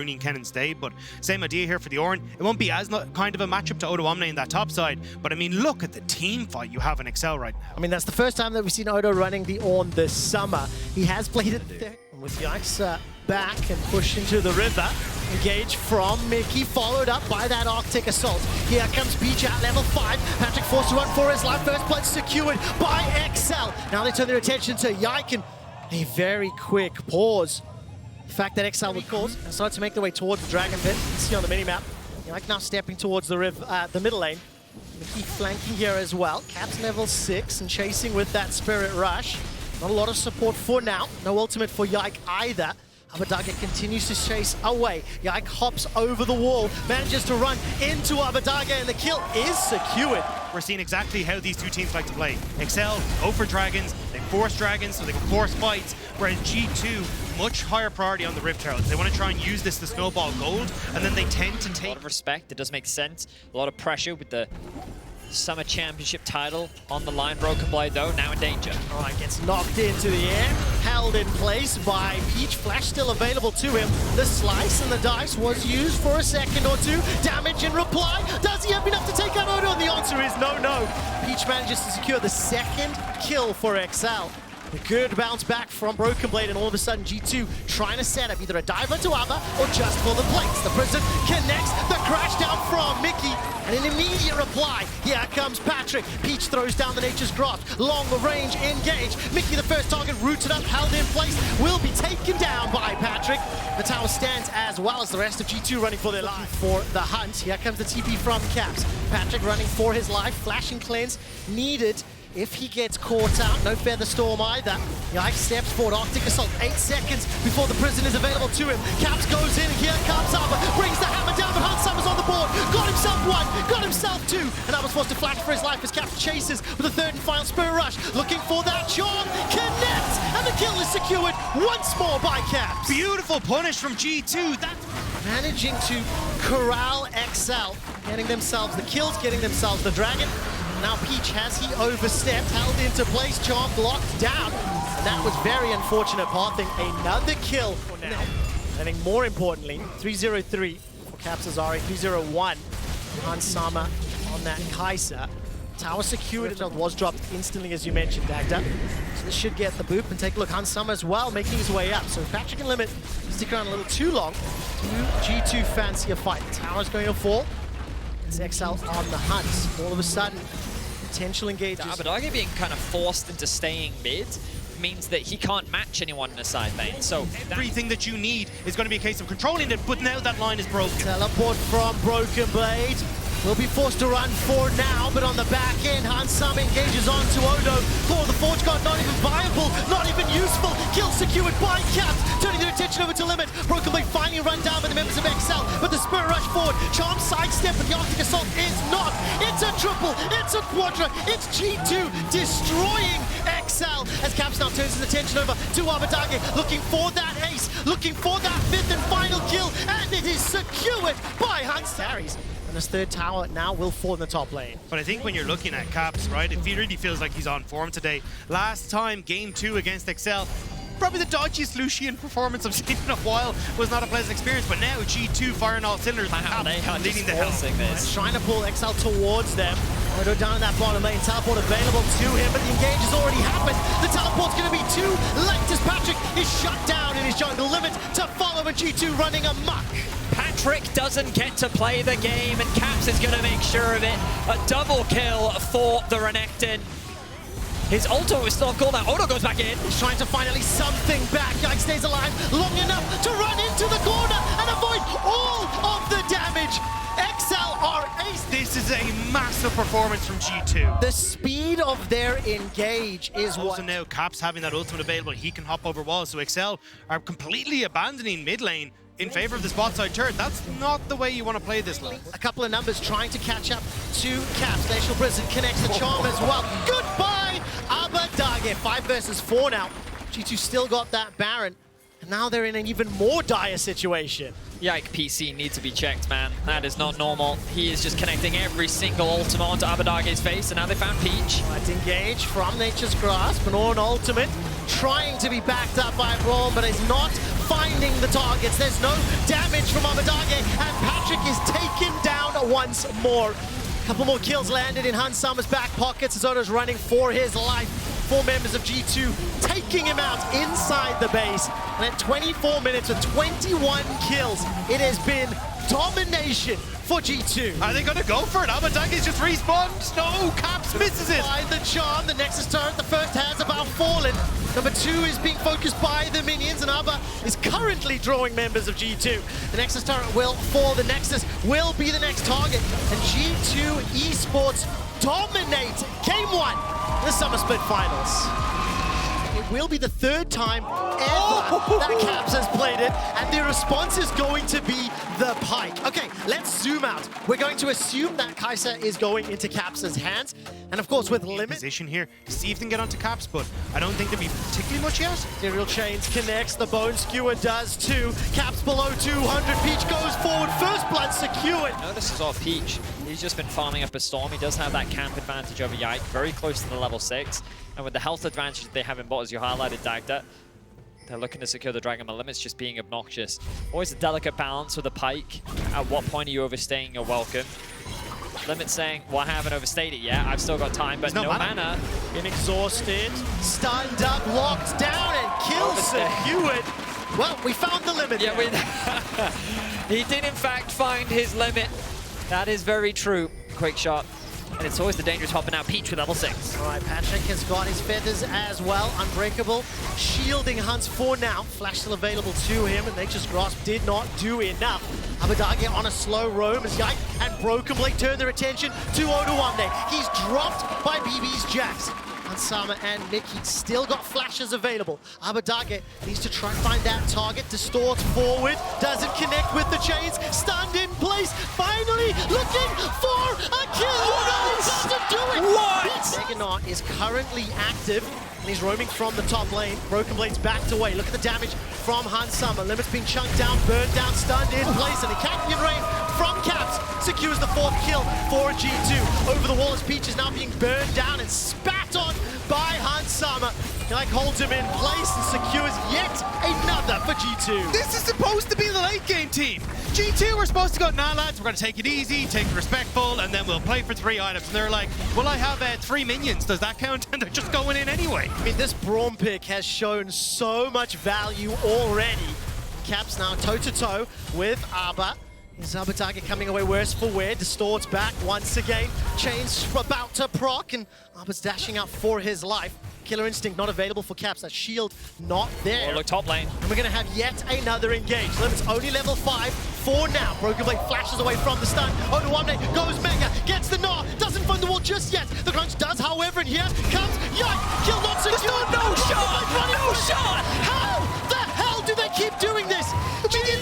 Rooney and Kennen stay, but same idea here for the Ornn. It won't be as kind of a matchup to Odo Omni in that top side, but I mean, look at the team fight you have in Excel right now. I mean, that's the first time that we've seen Odo running the Ornn this summer. He has played it there. With Yikes back and pushed into the river. Engage from Mickey, followed up by that Arctic Assault. Here comes Peach at level 5. Patrick forced to run for his life. First blood secured by Excel. Now they turn their attention to Yike and a very quick pause. The fact that Excel would cause and start to make their way towards the Dragon Pit. You can see on the minimap. Yike now stepping towards the middle lane. Mickey flanking here as well. Cap's level 6 and chasing with that Spirit Rush. Not a lot of support for now. No ultimate for Yike either. Abadage continues to chase away. Yike hops over the wall, manages to run into Abadage, and the kill is secured. We're seeing exactly how these two teams like to play. Excel go for dragons, they force dragons so they can force fights, whereas G2, much higher priority on the Rift Heralds. They want to try and use this to snowball gold, and then they tend to take... A lot of respect, it does make sense. A lot of pressure with the Summer Championship title on the line. Broken Blade though, now in danger. All right, gets knocked into the air, held in place by Peach. Flash still available to him. The slice and the dice was used for a second or two. Damage in reply. Does he have enough to take out Odo? And the answer is no. Peach manages to secure the second kill for Excel. A good bounce back from Broken Blade, and all of a sudden G2 trying to set up either a dive into Abba or just pull the plates. The prison connects, the crash down from Mickey, and an immediate reply. Here comes Patrick. Peach throws down the Nature's Grasp. Long range engage. Mickey, the first target, rooted up, held in place, will be taken down by Patrick. The tower stands as well as the rest of G2 running for their life. For the hunt, here comes the TP from Caps. Patrick running for his life. Flashing cleanse needed. If he gets caught out, no Feather Storm either. Yike steps forward, Arctic Assault, 8 seconds before the prison is available to him. Caps goes in, here comes Abba, brings the hammer down, but Hunsummer's on the board. Got himself 1, got himself 2, and Abba's forced to flash for his life as Caps chases with a third and final Spirit Rush, looking for that charm, connects, and the kill is secured once more by Caps. Beautiful punish from G2. That's managing to corral Excel, getting themselves the kills, getting themselves the dragon. Now Peach, has he overstepped, held into place, charmed, locked down. And that was very unfortunate pathing. Another kill for now. I think more importantly, 3-0-3 for KazaLoLLCShighlights, 3-0-1 Hansama on that Kaiser. Tower secured, it was dropped instantly as you mentioned, Dagda. So this should get the boop, and take a look, Hansama as well, making his way up. So Patrick and Limit stick around a little too long. G2 fancy a fight. Tower's going to fall. It's Excel on the hunt. All of a sudden, potential engages. Abadage being kind of forced into staying mid means that he can't match anyone in a side lane. So everything that you need is going to be a case of controlling it, but now that line is broken. Teleport from Broken Blade. Will be forced to run for now, but on the back end, Hansama engages onto Odo. For the Forge Guard, not even viable, not even useful. Kill secured by Caps, turning their attention over to Limit. Broken Blade finally run down by the members of Excel, but the Spirit Rush forward. Charm sidestep, but the Arctic Assault is not. It's a triple, it's a quadra, it's G2 destroying Excel as Caps now turns his attention over to Abadage, looking for that ace, looking for that 5th and final kill, and it is secured by Hansama. And this third tower now will fall in the top lane. But I think when you're looking at Caps, right, it really feels like he's on form today. Last time, game 2 against Excel, probably the dodgiest Lucian performance I've seen in a while. Was not a pleasant experience, but now G2 firing all cylinders. Wow, they are leading the hill. This. Trying to pull Excel towards them. Odo down in that bottom lane, teleport available to him, but the engage has already happened. The teleport's going to be too late as Patrick is shut down in his jungle. Limit to follow, and G2 running amok. Patrick doesn't get to play the game, and Caps is going to make sure of it. A double kill for the Renekton. His ultimate was still called out. Odo goes back in. He's trying to find at least something back. Yike stays alive long enough to run into the corner and avoid all of the damage. Excel are ace. This is a massive performance from G2. The speed of their engage is what... Also now, Caps having that ultimate available, he can hop over walls. So Excel are completely abandoning mid lane in favor of the spot side turret. That's not the way you want to play this lane. A couple of numbers trying to catch up to Caps. Glacial Prison connects the charm as well. Goodbye, Abadage. 5 versus 4 now. G2 still got that Baron. And now they're in an even more dire situation. Yike, PC needs to be checked, man. That is not normal. He is just connecting every single ultimate onto Abadage's face, and now they found Peach. Right, engage from Nature's Grasp, an Ornn ultimate, trying to be backed up by Brawl, but is not finding the targets. There's no damage from Abadage, and Patrick is taken down once more. Couple more kills landed in Hans Summer's back pockets as Odo's running for his life. 4 members of G2 taking him out inside the base. And at 24 minutes with 21 kills, it has been domination for G2. Are they going to go for it? Abadage's just respawned. No, Caps misses it. By the charm, the Nexus turret, the first has about fallen. Number 2 is being focused by the minions, and Abba is currently drawing members of G2. The Nexus turret will fall. The Nexus will be the next target. And G2 Esports dominate Game 1 in the Summer Split Finals. It will be the 3rd time ever that Caps has played it, and the response is going to be the Pike. Okay, let's zoom out. We're going to assume that Kai'Sa is going into Caps' hands, and of course with limit position here to see if they can get onto Caps, but I don't think there'll be particularly much yet. Serial Chains connects, the Bone Skewer does too. Caps below 200, Peach goes forward, first blood secured. No, this is off Peach. He's just been farming up a Storm. He does have that camp advantage over Yike, very close to the level 6. And with the health advantage that they have in bot, as you highlighted, Dagda, they're looking to secure the Dragon, but Limit's just being obnoxious. Always a delicate balance with a Pike. At what point are you overstaying your welcome? Limit saying, well, I haven't overstayed it yet. I've still got time, but no mana. Been exhausted, stunned up, locked down, and killed secured. Well, we found the Limit. Yeah, he did in fact find his limit. That is very true. Quick shot. And it's always the dangerous hopping out Peach with level 6. All right, Patrick has got his feathers as well. Unbreakable, shielding Hunts for now. Flash still available to him, and Nature's Grasp did not do enough. Abadage on a slow roam as Yike and Broken Blade turn their attention to Oduwamne. He's dropped by BB's Jax. Hansama and Mickey still got flashes available. Abadage needs to try and find that target, distorts forward, doesn't connect with the chains, stunned in place, finally looking for a kill! No, doesn't do it! What? Meganot is currently active, and he's roaming from the top lane. Broken Blade's backed away. Look at the damage from Hansama. Limit's being chunked down, burned down, stunned in place, and a Captain Rain from Caps secures the 4th kill for G2. Over the wall as Peach is now being burned down and spat on by Hansama. Like holds him in place and secures yet another for G2. This is supposed to be the late game team. G2 were supposed to go, nah lads, we're going to take it easy, take it respectful, and then we'll play for 3 items. And they're like, well, I have 3 minions. Does that count? And they're just going in anyway. I mean, this Braum pick has shown so much value already. Caps now toe-to-toe with Abba. Is Abadage coming away worse for wear? Distorts back once again. Chains about to proc, and Abba's dashing out for his life. Killer Instinct not available for Caps. That shield not there. Oh, look, top lane. And we're going to have yet another engage. Limit's only level 5 for now. Broken Blade flashes away from the stun. Oduwamne goes mega, gets the gnaw, doesn't find the wall just yet. The crunch does, however, and here comes Yike. Kill not secured. No shot! No shot! How the hell do they keep doing this? G2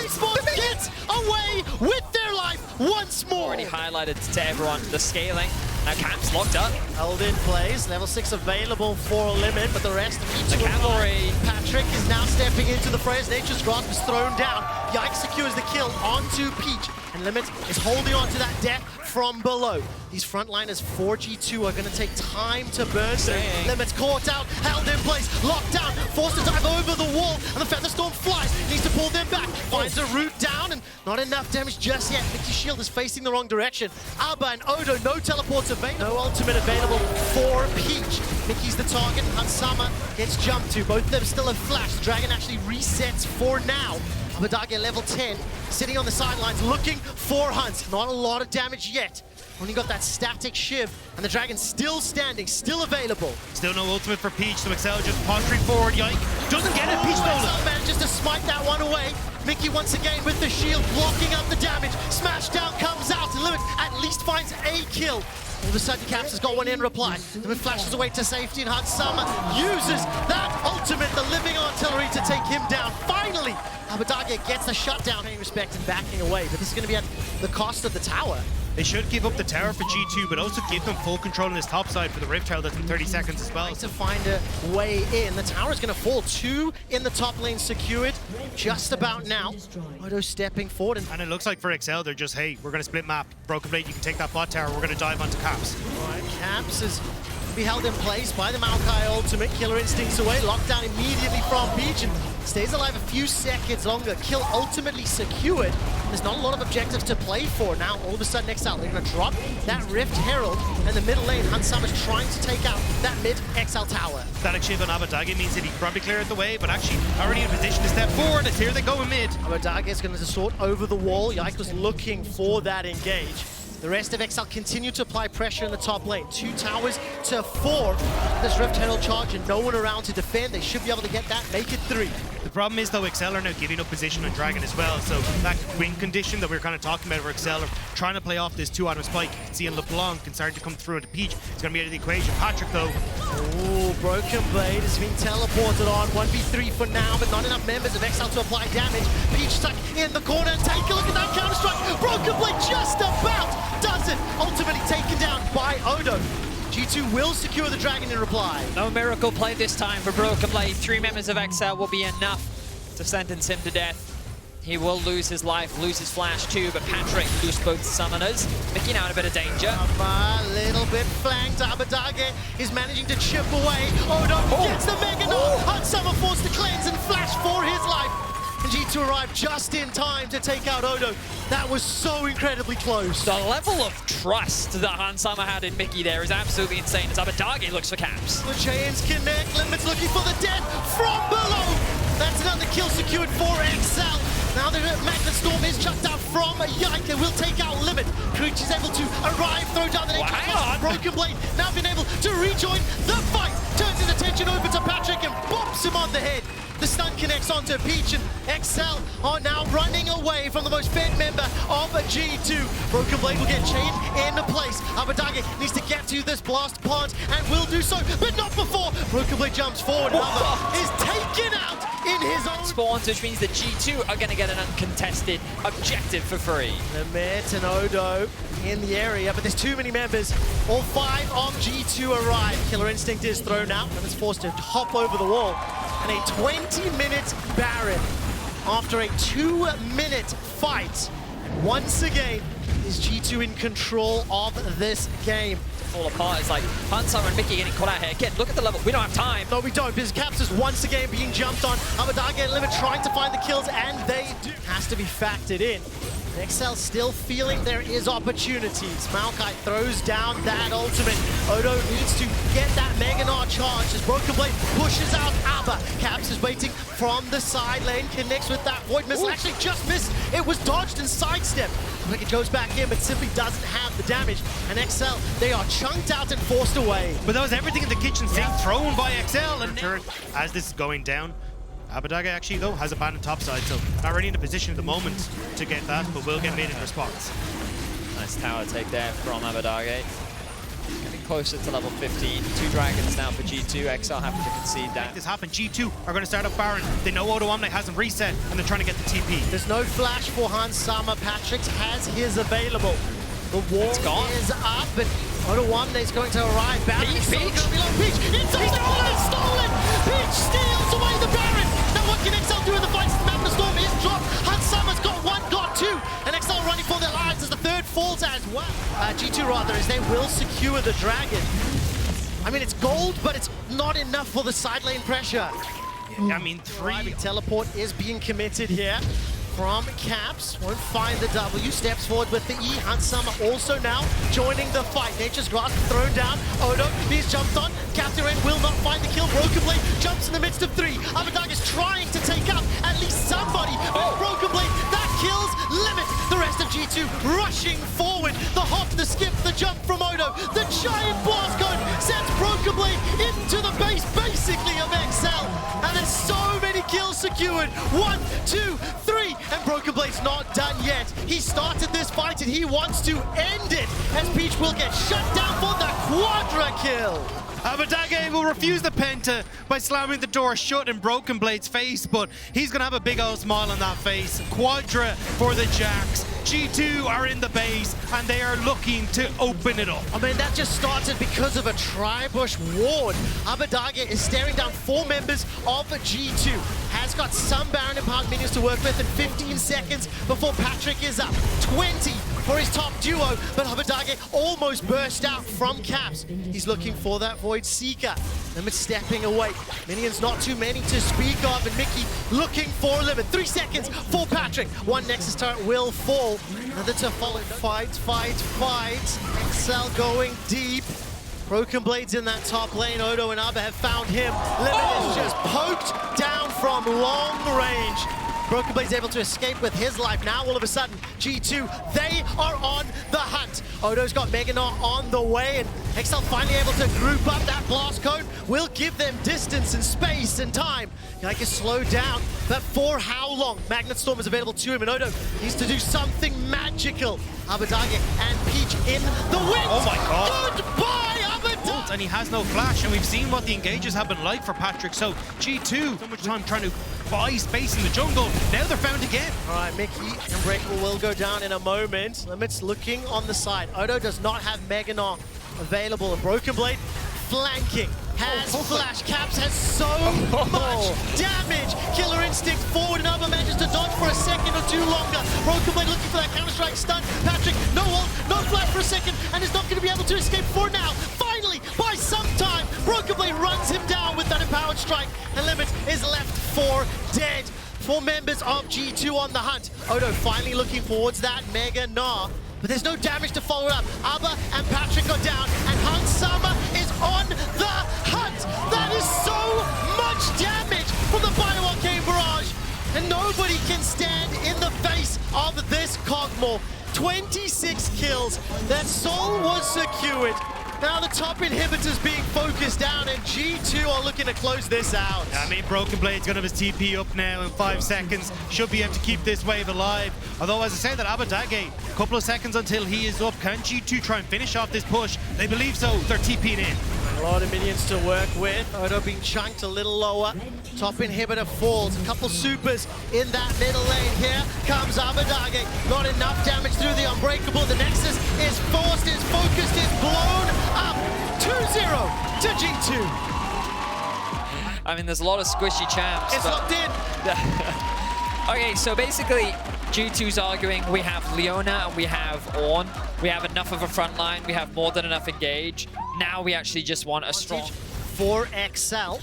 Esports gets away with their life once more. Already highlighted to everyone the scaling. Now Caps locked up. Held in place, level 6 available for Limit, but the rest of The cavalry. Patrick is now stepping into the fray as Nature's Grasp is thrown down. Yike secures the kill onto Peach, and Limit is holding on to that death from below. These frontliners for G2 are going to take time to burn through. Limit's caught out, held in place, locked down, forced to dive over the wall, and the Featherstorm flies, needs to pull them back, finds a route down, and not enough damage just yet. Mickey's shield is facing the wrong direction. Abba and Odo, no teleports available, no ultimate available for Peach. Mickey's the target, Hansama gets jumped to. Both of them still have flash. The Dragon actually resets for now. Abadage level 10, sitting on the sidelines, looking for Hunt. Not a lot of damage yet. Only got that static shiv, and the Dragon still standing, still available. Still no ultimate for Peach, so Excel just posturing forward. Yike doesn't get it. Peach stolen. Excel manages to smite that one away. Mickey once again with the shield, blocking up the damage. Smashdown comes out, and Limit at least finds a kill. All of a sudden, Caps has got one in reply. Limit flashes away to safety, and Hansama uses that ultimate, the living artillery, to take him down. Finally, Abadage gets the shutdown, paying respect and backing away, but this is going to be at the cost of the tower. They should give up the tower for G2, but also give them full control on this top side for the Rift Trail that's in 30 seconds as well. Trying to find a way in. The tower is going to fall. 2 in the top lane secured just about now. Odo stepping forward. And it looks like for Excel, they're just, hey, we're going to split map. Broken Blade, you can take that bot tower. We're going to dive onto Caps. All right, Caps is to be held in place by the Maokai ultimate. Killer Instincts away. Lockdown immediately from Peach. And stays alive a few seconds longer. Kill ultimately secured. There's not a lot of objectives to play for. Now, all of a sudden, XL, they're going to drop that Rift Herald, and the middle lane, Hansama's trying to take out that mid XL tower. Static shield on Abadage means that he probably cleared the way, but actually already in position to step forward as here they go in mid. Abadage is going to sort over the wall. Yike was looking for that engage. The rest of XL continue to apply pressure in the top lane. 2 towers to 4. This Rift Herald charge and no one around to defend. They should be able to get that, make it 3. The problem is, though, XL are now giving up position on Dragon as well, so that win condition that we were kind of talking about where XL are trying to play off this 2-item spike. You can see in LeBlanc and starting to come through into Peach. It's going to be out of the equation. Patrick, though. Ooh, Broken Blade is being teleported on. 1v3 for now, but not enough members of XL to apply damage. Peach stuck in the corner, and take a look at that counter-strike. Broken Blade just about does it. Ultimately taken down by Odo. G2 will secure the Dragon in reply. No miracle play this time for Broken Blade. 3 members of XL will be enough to sentence him to death. He will lose his life, lose his flash too, but Patrick lose both summoners. Mickey now in a bit of danger. A little bit flanked. Abadage is managing to chip away. Odo gets the Mega Knock. Hansama forced to cleanse and flash for his life. And G2 arrived just in time to take out Odo. That was so incredibly close. The level of trust that Hansama had in Mickey there is absolutely insane as Abadage looks for caps. The chains connect. Limit's looking for the death from below. That's another kill secured for XL. Now the Magnet Storm is chucked out from Yike. They will take out Limit. Creech is able to arrive, throw down the next Broken Blade. Now been able to rejoin the fight. Turns his attention over to Patrick and bops him on the head. The stun connects onto Peach, and XL are now running away from the most fed member of G2. Broken Blade will get chained into place. Abadage needs to get to this blast plant and will do so, but not before. Broken Blade jumps forward. Another is taken out in his own spawns, which means that G2 are going to get an uncontested objective for free. Limit and Odo in the area, but there's too many members. All 5 of G2 arrive. Killer Instinct is thrown out and is forced to hop over the wall. And a 20-minute Baron after a 2-minute fight. Once again, is G2 in control of this game. Fall apart. It's like Hansama and Mickey getting caught out here. Again, look at the level. We don't have time. No, we don't, because Caps is once again being jumped on. Abadage and Limit trying to find the kills, and they do. Has to be factored in. XL still feeling there is opportunities. Maokai throws down that ultimate. Odo needs to get that Mega Knock charge as Broken Blade pushes out Abba. Caps is waiting from the side lane, connects with that Void Missile. Actually just missed. It was dodged and sidestepped. Like it goes back in, but simply doesn't have the damage. And XL, they are chunked out and forced away. But that was everything in the kitchen sink thrown by XL. And turn as this is going down. Abadage actually, though, has abandoned topside, so not really in a position at the moment to get that, but will get made in response. Nice tower take there from Abadage. Getting closer to level 15. 2 dragons now for G2. XL happy to concede that. This happened. G2 are going to start up Baron. They know Odo Omni hasn't reset, and they're trying to get the TP. There's no flash for Hansama. Patrick has his available. The wall is up, but Odo Omni is going to arrive. Baron is still going to be low. Peach! It's stolen! Peach steals away the Baron! Now what can XL do in the fight? Magna Storm is dropped. Hansama's got 1, got 2. And XL running for their lives as the 3rd falls as well. G2 rather, as they will secure the Dragon. I mean, it's gold, but it's not enough for the side lane pressure. Yeah, I mean, 3. Teleport is being committed here from Caps. Won't find the W. Steps forward with the E. Hansama also now joining the fight. Nature's Grasp thrown down. Odo is jumped on. Catherine will not find the kill. Broken Blade jumps in the midst of 3. Abadage is trying to take out at least somebody. But Broken Blade, that kills Limit. The rest of G2 rushing forward. The hop, the skip, the jump from Odo. The giant blast code sends Broken Blade into the base, basically, of XL. And there's so many kills secured. 1, 2, 3. And Broken Blade's not done yet. He started this fight and he wants to end it as Peach will get shut down for the quadra kill. Abadage will refuse the penta by slamming the door shut in Broken Blade's face, but he's going to have a big old smile on that face. Quadra for the Jacks. G2 are in the base, and they are looking to open it up. I mean, that just started because of a Tribush ward. Abadage is staring down 4 members of G2. has got some Baron and Park minions to work with, and 15 seconds before Patrick is up. 20 for his top duo, but Abadage almost burst out from Caps. He's looking for that Void Seeker. Limit stepping away. Minions not too many to speak of, and Mickey looking for Limit. 3 seconds for Patrick. One Nexus turret will fall. Another to follow. Fight. Excel going deep. Broken Blades in that top lane. Odo and Abba have found him. Limit is just poked down from long range. Broken Blades able to escape with his life. Now all of a sudden, G2, they are on the hunt. Odo's got Meganar on the way, and Excel finally able to group up. That blast cone will give them distance and space and time. Like a slow down, but for how long? Magnet Storm is available to him, and Odo needs to do something magical. Abadage and Peach in the wind. Oh my god. Goodbye, Abadage. And he has no flash, and we've seen what the engages have been like for Patrick. So G2, so much time trying to buy space in the jungle. Now they're found again. All right, Mickey and Unbreakable will go down in a moment. Limits looking on the side. Odo does not have Meganar available, and Broken Blade flanking. Has flash. Caps has so much damage. Killer Instinct forward, and Abba manages to dodge for a second or two longer. Broken Blade looking for that Counter-Strike stun. Patrick, no ult, no flash for a second, and is not going to be able to escape for now. Finally, by some time, Broken Blade runs him down with that empowered strike, and Limit is left for dead. 4 members of G2 on the hunt. Odo finally looking towards that Meganar, but there's no damage to follow it up. Abba and Patrick are down, and Hansama is on the hunt. That is so much damage from the Bio-Arcane Barrage, and nobody can stand in the face of this Cogmore. 26 kills. That soul was secured. Now the top inhibitors being focused down, and G2 are looking to close this out. I mean, Broken Blade's gonna have his TP up now in 5 seconds. Should be able to keep this wave alive. Although, as I say, that Abadage, a couple of seconds until he is up. Can G2 try and finish off this push? They believe so. They're TP'd in. A lot of minions to work with. Odo being chunked a little lower. Top inhibitor falls. A couple supers in that middle lane. Here comes Abadage. Not enough damage through the Unbreakable. The Nexus is forced, is focused, is blown up. 2-0 to G2. I mean, there's a lot of squishy champs. It's locked in. Okay, so basically, G2's arguing we have Leona and we have Ornn. We have enough of a front line. We have more than enough engage. Now we actually just want a strong... For XL.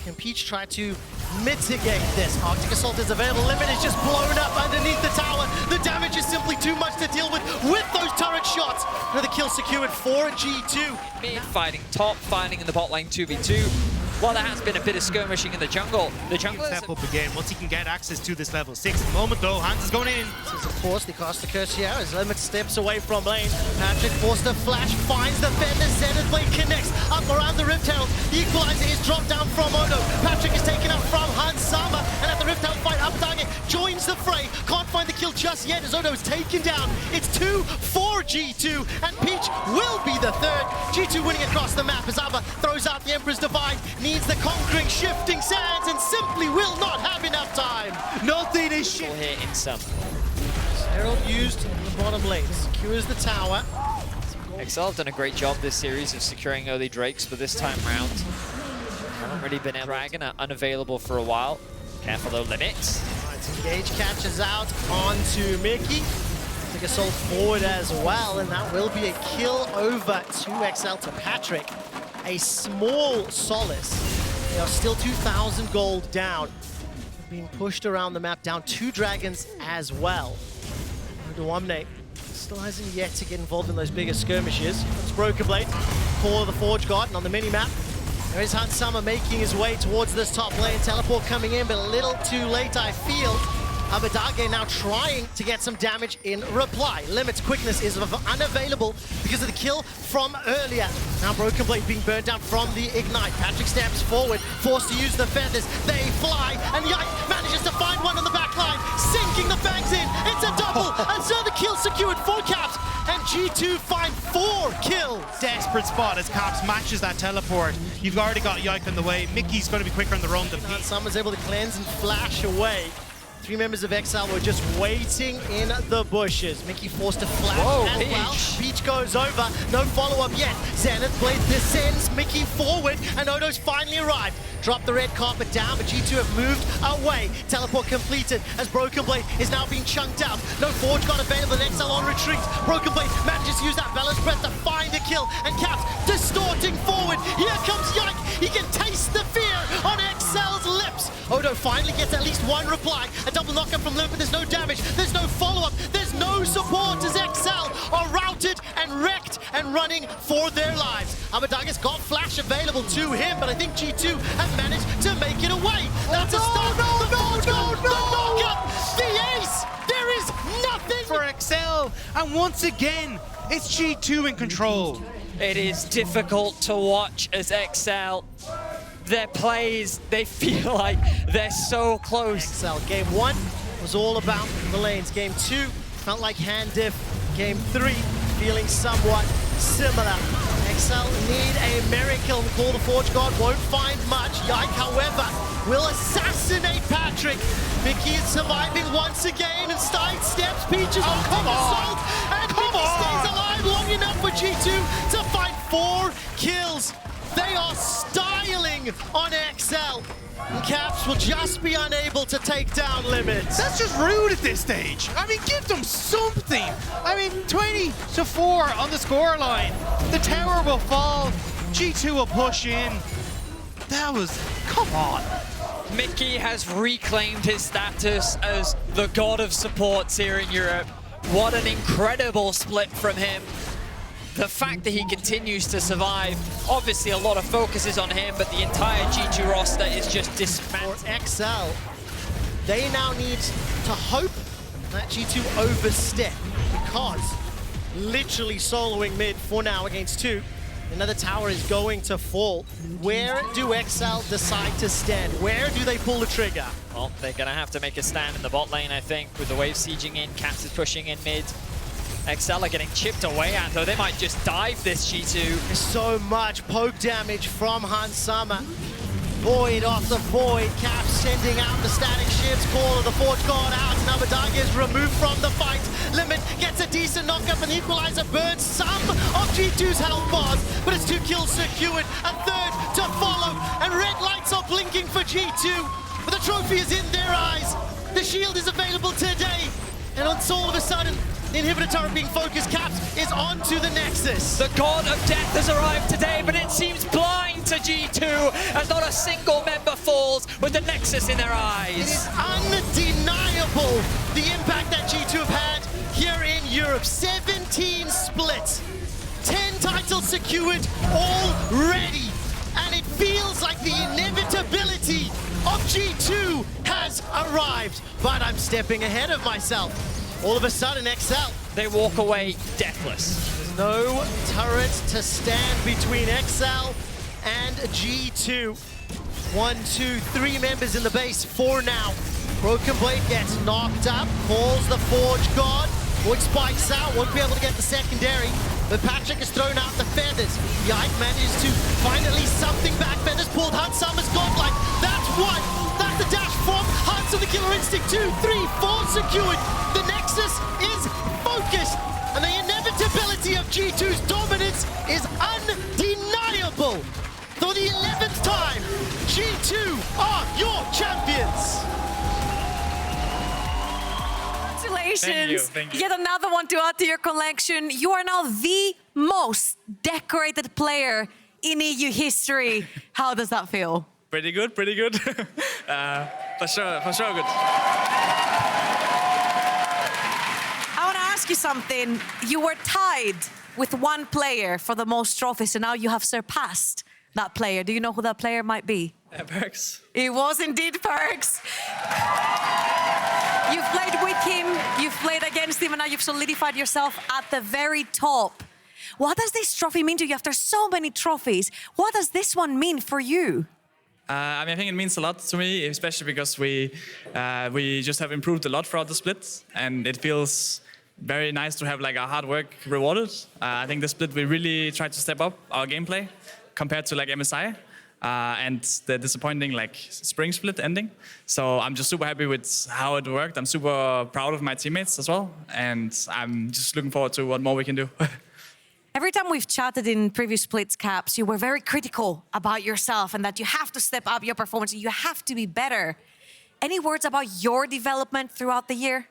Can Peach try to mitigate this? Arctic Assault is available. Limit is just blown up underneath the tower. The damage is simply too much to deal with those turret shots. Another kill secured for G2. Mid fighting top, fighting in the bot lane 2v2. While there has been a bit of skirmishing in the jungle Step up again once he can get access to this level 6. At the moment though, Hans is going in. This is of course the Costa Curse here as Limit steps away from lane. Patrick forced the flash, finds the Fender, Zenith Blade connects up around the Rift Herald. The equalizer is dropped down from Odo. Patrick is taken out from Hansama, and at the Rift Herald fight, Abadage joins the fray. Can't find the kill just yet as Odo is taken down. It's 2 for G2, and Peach will be the third. G2 winning across the map as Abba throws out the Emperor's Divide. Needs the conquering shifting sands and simply will not have enough time. Nothing is shit. here in some. Herald used in the bottom lane, secures the tower. XL have done a great job this series of securing early Drakes, but this time round, haven't really been able. Dragon are unavailable for a while. Careful though, Limits. Right, Engage catches out onto Mickey. Take a soul forward as well, and that will be a kill over 2XL to Patrick. A small solace. They are still 2,000 gold down. Being pushed around the map, down 2 dragons as well. Duamne still hasn't yet to get involved in those bigger skirmishes. That's Broken Blade, Call of the Forge God, and on the mini-map, there is Hansama making his way towards this top lane. Teleport coming in, but a little too late, I feel. Abadage now trying to get some damage in reply. Limit's quickness is unavailable because of the kill from earlier. Now Broken Blade being burned down from the Ignite. Patrick steps forward, forced to use the feathers. They fly, and Yike manages to find one on the back line, sinking the fangs in. It's a double, and so the kill secured for Caps, and G2 find 4 kills. Desperate spot as Caps matches that teleport. You've already got Yike on the way. Mickey's going to be quicker on the run than Pete. Someone's able to cleanse and flash away. Three members of Exile were just waiting in the bushes. Mickey forced to flash as well. Peach goes over, no follow-up yet. Zenith Blade descends Mickey forward, and Odo's finally arrived. Drop the red carpet down, but G2 have moved away. Teleport completed as Broken Blade is now being chunked out. No Forge Guard available, and Exile on retreat. Broken Blade manages to use that Balance Breath to find a kill, and Caps distorting forward. Here comes Yike. He can taste the fear on Excel's lips. Odo finally gets at least one reply. A double knockup from Limit, but there's no damage. There's no follow-up. There's no support as Excel are routed and wrecked and running for their lives. Abadaga's got Flash available to him, but I think G2 have managed to make it away. That's a start. The knockup, the ace. There is nothing for Excel, and once again, it's G2 in control. It is difficult to watch as Excel, their plays, they feel like they're so close. Excel, game 1 was all about the lanes. Game 2 felt like hand diff. Game 3 feeling somewhat similar. Excel need a miracle, and Call the Forge God won't find much. Yike, however, will assassinate Patrick. Mickey is surviving once again and sidesteps Peach's assault, and Mickey stays alive long enough for G2 to find 4 kills. They are styling on Excel. And Caps will just be unable to take down Limits. That's just rude at this stage. I mean, give them something. I mean, 20-4 on the scoreline. The tower will fall. G2 will push in. That was, come on. Mickey has reclaimed his status as the god of supports here in Europe. What an incredible split from him. The fact that he continues to survive, obviously a lot of focus is on him, but the entire G2 roster is just dismantled. For Excel, they now need to hope that G2 overstep, because literally soloing mid for now against 2. Another tower is going to fall. Where do Excel decide to stand? Where do they pull the trigger? Well, they're going to have to make a stand in the bot lane, I think, with the wave sieging in. Caps is pushing in mid. Excel are getting chipped away at, though. They might just dive this G2. There's so much poke damage from Hansama. Void off the Void. Caps sending out the static shifts. Call of the Forge Guard out. Abadaga is removed from the fight. Limit gets a decent knockup, and Equalizer burns some of G2's health bars, but it's 2 kills secured. A third to follow, and red lights are blinking for G2. But the trophy is in their eyes. The shield is available today. And all of a sudden, the inhibitor turret being focused, Caps is on to the Nexus. The god of death has arrived today, but it seems blind to G2 as not a single member falls with the Nexus in their eyes. It is undeniable the impact that G2 have had here in Europe. 17 splits, 10 titles secured already, and it feels like the inevitability of G2 has arrived. But I'm stepping ahead of myself. All of a sudden, Excel, they walk away deathless. There's no turret to stand between Excel and G2. 1, 2, 3 members in the base, 4 now. Broken Blade gets knocked up, calls the Forge God. Void spikes out, won't be able to get the secondary, but Patrick has thrown out the feathers. Yike manages to find at least something back. Feathers pulled, Hansama's godlike. That's one. That's the dash from Hans of the Killer Instinct. 2, 3, 4 secured. The Nexus is focused, and the inevitability of G2's dominance is undeniable. For the 11th time, G2 are your champions. Congratulations. Thank you. Yet another one to add to your collection. You are now the most decorated player in EU history. How does that feel? Pretty good, pretty good. For sure good. I want to ask you something. You were tied with one player for the most trophies, and now you have surpassed that player. Do you know who that player might be? Perks. It was indeed Perks. You've played with him, you've played against him, and now you've solidified yourself at the very top. What does this trophy mean to you after so many trophies? What does this one mean for you? I think it means a lot to me, especially because we just have improved a lot throughout the split, and it feels very nice to have like our hard work rewarded. I think the split we really tried to step up our gameplay compared to like MSI. and the disappointing like spring split ending. So I'm just super happy with how it worked. I'm super proud of my teammates as well, and I'm just looking forward to what more we can do. Every time we've chatted in previous splits, Caps, you were very critical about yourself and that you have to step up your performance, you have to be better. Any words about your development throughout the year?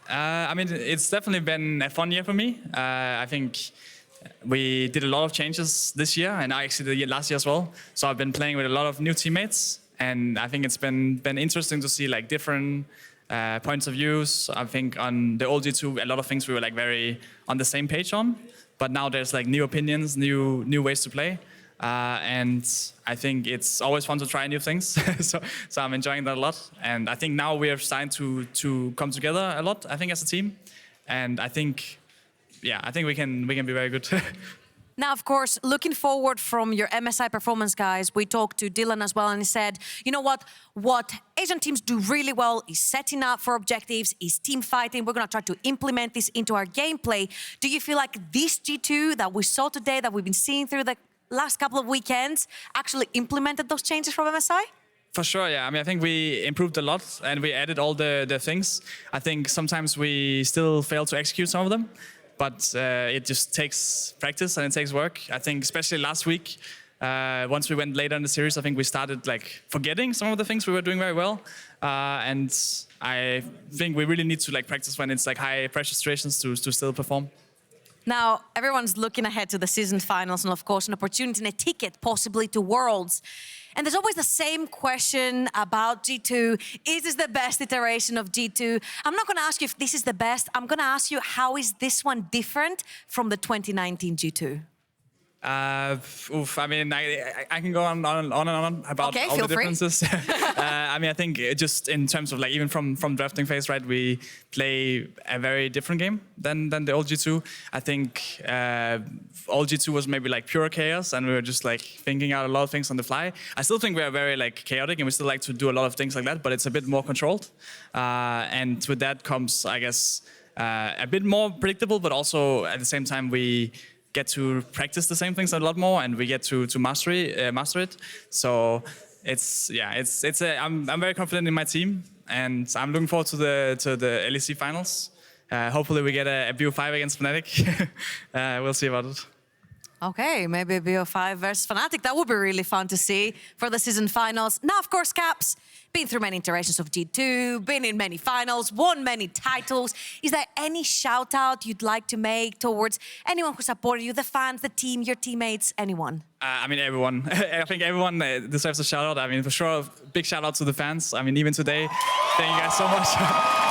I mean, it's definitely been a fun year for me. I think we did a lot of changes this year, and I actually did last year as well. So I've been playing with a lot of new teammates, and I think it's been interesting to see like different points of views. I think on the old G2, a lot of things we were like very on the same page on, but now there's like new opinions, new ways to play. And I think it's always fun to try new things. so I'm enjoying that a lot. And I think now we are starting to come together a lot, I think, as a team. And I think we can be very good. Now, of course, looking forward from your MSI performance, guys, we talked to Dylan as well, and he said, you know what Asian teams do really well is setting up for objectives, is team fighting. We're going to try to implement this into our gameplay. Do you feel like this G2 that we saw today, that we've been seeing through the last couple of weekends, actually implemented those changes from MSI? For sure, yeah. I mean, I think we improved a lot and we added all the things. I think sometimes we still fail to execute some of them, but it just takes practice and it takes work. I think especially last week, once we went later in the series, I think we started like forgetting some of the things we were doing very well. And I think we really need to like practice when it's like high pressure situations to still perform. Now, everyone's looking ahead to the season finals and, of course, an opportunity and a ticket possibly to Worlds. And there's always the same question about G2. Is this the best iteration of G2? I'm not going to ask you if this is the best. I'm going to ask you, how is this one different from the 2019 G2? I mean, I can go on and on about all the differences. I mean, I think just in terms of like even from drafting phase, right? We play a very different game than the old G2. I think old G2 was maybe like pure chaos, and we were just like thinking out a lot of things on the fly. I still think we are very like chaotic, and we still like to do a lot of things like that, but it's a bit more controlled. And with that comes, I guess, a bit more predictable, but also at the same time we get to practice the same things a lot more, and we get to master it. So I'm very confident in my team, and I'm looking forward to the LEC finals. Hopefully we get a BO5 against Fnatic. We'll see about it. Okay, maybe a BO5 versus Fnatic. That would be really fun to see for the season finals. Now, of course, Caps, been through many iterations of G2, been in many finals, won many titles. Is there any shout out you'd like to make towards anyone who supported you, the fans, the team, your teammates, anyone? I mean, everyone. I think everyone deserves a shout out. I mean, for sure, big shout out to the fans. I mean, even today, thank you guys so much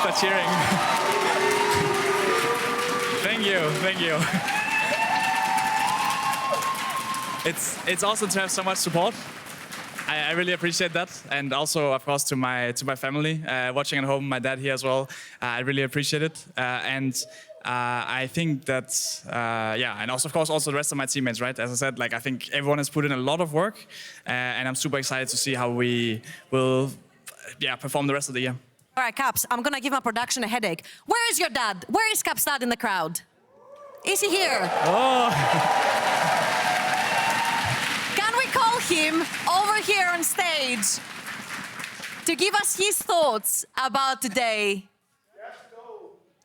for cheering. Thank you. It's awesome to have so much support. I really appreciate that, and also, of course, to my family watching at home, my dad here as well. I really appreciate it, and I think that and also, of course, also the rest of my teammates. Right, as I said, like I think everyone has put in a lot of work, and I'm super excited to see how we will, perform the rest of the year. All right, Caps, I'm gonna give my production a headache. Where is your dad? Where is Caps' dad in the crowd? Is he here? Oh. Him over here on stage to give us his thoughts about today.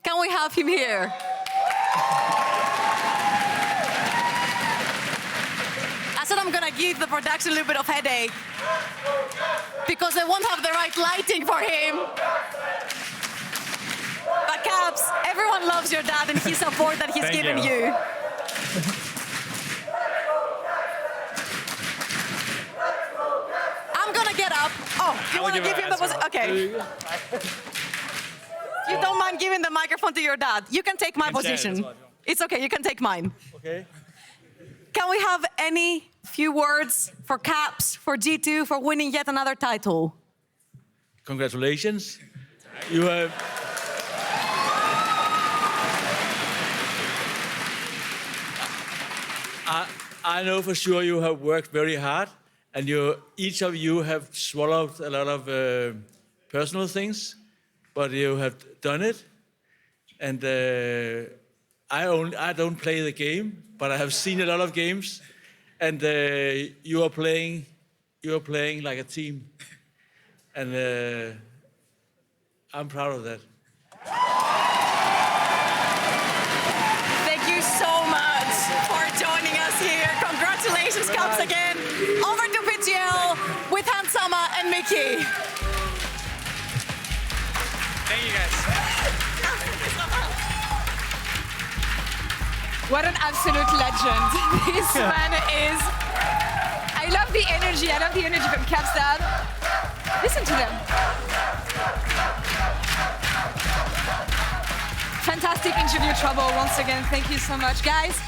Can we have him here? I said I'm gonna give the production a little bit of headache because they won't have the right lighting for him. But Caps, everyone loves your dad and his support that he's given you. Get up. Oh, you want to give him the position? Okay. You don't mind giving the microphone to your dad? You can take my position. It's okay, you can take mine. Okay. Can we have any few words for Caps, for G2, for winning yet another title? Congratulations. You have... I know for sure you have worked very hard. And each of you have swallowed a lot of personal things, but you have done it. And I don't play the game, but I have seen a lot of games. and you are playing like a team, and I'm proud of that. Thank you so much for joining us here. Congratulations, Caps, again. Over to PGL with Hansama and Mickey. Thank you, guys. What an absolute legend. This man is... I love the energy. I love the energy from Caps Dad. Listen to them. Fantastic interview, Trouble, once again. Thank you so much. Guys,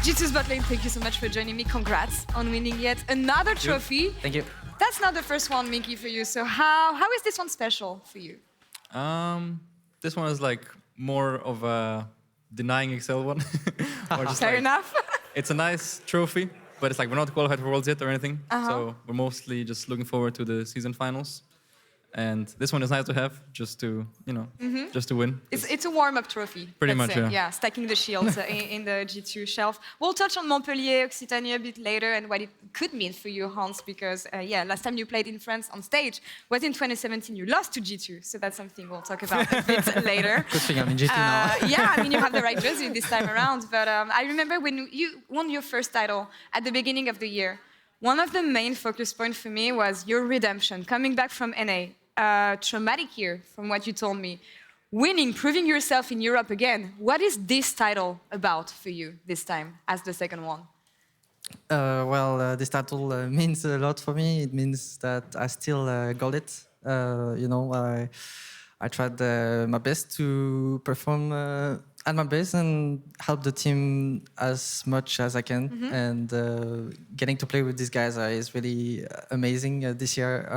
G2's bot lane, thank you so much for joining me. Congrats on winning yet another trophy. Thank you. That's not the first one, Mickey, for you. So how is this one special for you? This one is like more of a denying Excel one. Or just Fair like, enough. It's a nice trophy, but it's like we're not qualified for Worlds yet or anything. So we're mostly just looking forward to the season finals. And this one is nice to have, just to, you know, just to win. It's a warm-up trophy. Pretty let's much, say. yeah. Yeah, stacking the shields in the G2 shelf. We'll touch on Montpellier, Occitania a bit later and what it could mean for you, Hans, because, yeah, last time you played in France on stage was in 2017. You lost to G2, so that's something we'll talk about a bit later. Good thing I'm in G2 now. Yeah, I mean, you have the right jersey this time around, but I remember when you won your first title at the beginning of the year, one of the main focus points for me was your redemption, coming back from NA. Traumatic year, from what you told me. Winning, proving yourself in Europe again. What is this title about for you this time, as the second one? This title means a lot for me. It means that I still got it. You know, I tried my best to perform at my best and help the team as much as I can. And getting to play with these guys is really amazing this year.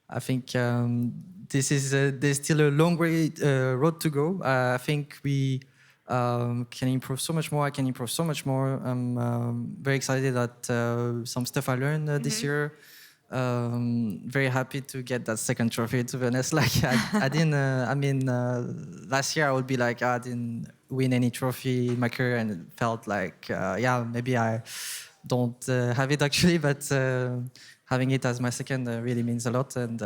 I think there's still a long road to go. I think we can improve so much more. I can improve so much more. I'm very excited at some stuff I learned this year. Very happy to get that second trophy, to be honest. Like, I didn't, last year I would be like, I didn't win any trophy in my career, and it felt like, yeah, maybe I don't have it actually, but having it as my second really means a lot, and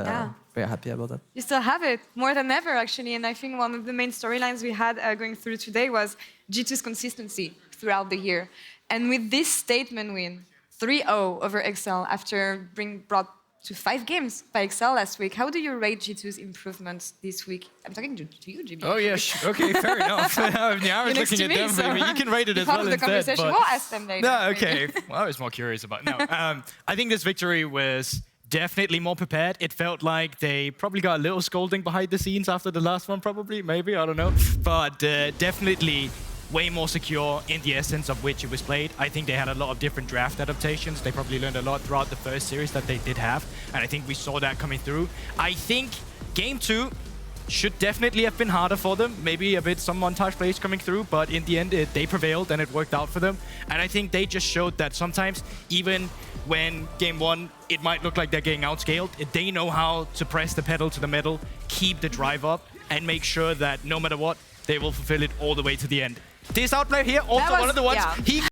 very happy about that. You still have it, more than ever, actually. And I think one of the main storylines we had going through today was G2's consistency throughout the year. And with this statement win, 3-0 over Excel after being brought to 5 games by Excel last week, how do you rate G2's improvements this week? I'm talking to you, Jimmy. Oh, yeah, okay, fair enough. I was looking at them, so you can rate it as well instead. But... We'll ask them later. No, okay. Well, I was more curious about it. No, I think this victory was definitely more prepared. It felt like they probably got a little scolding behind the scenes after the last one, probably, maybe, I don't know. But definitely way more secure in the essence of which it was played. I think they had a lot of different draft adaptations. They probably learned a lot throughout the first series that they did have, and I think we saw that coming through. I think Game 2 should definitely have been harder for them. Maybe a bit some montage plays coming through, but in the end, they prevailed and it worked out for them. And I think they just showed that sometimes, even when Game 1, it might look like they're getting outscaled, they know how to press the pedal to the metal, keep the drive up, and make sure that no matter what, they will fulfill it all the way to the end. This outplay here, also one of the ones he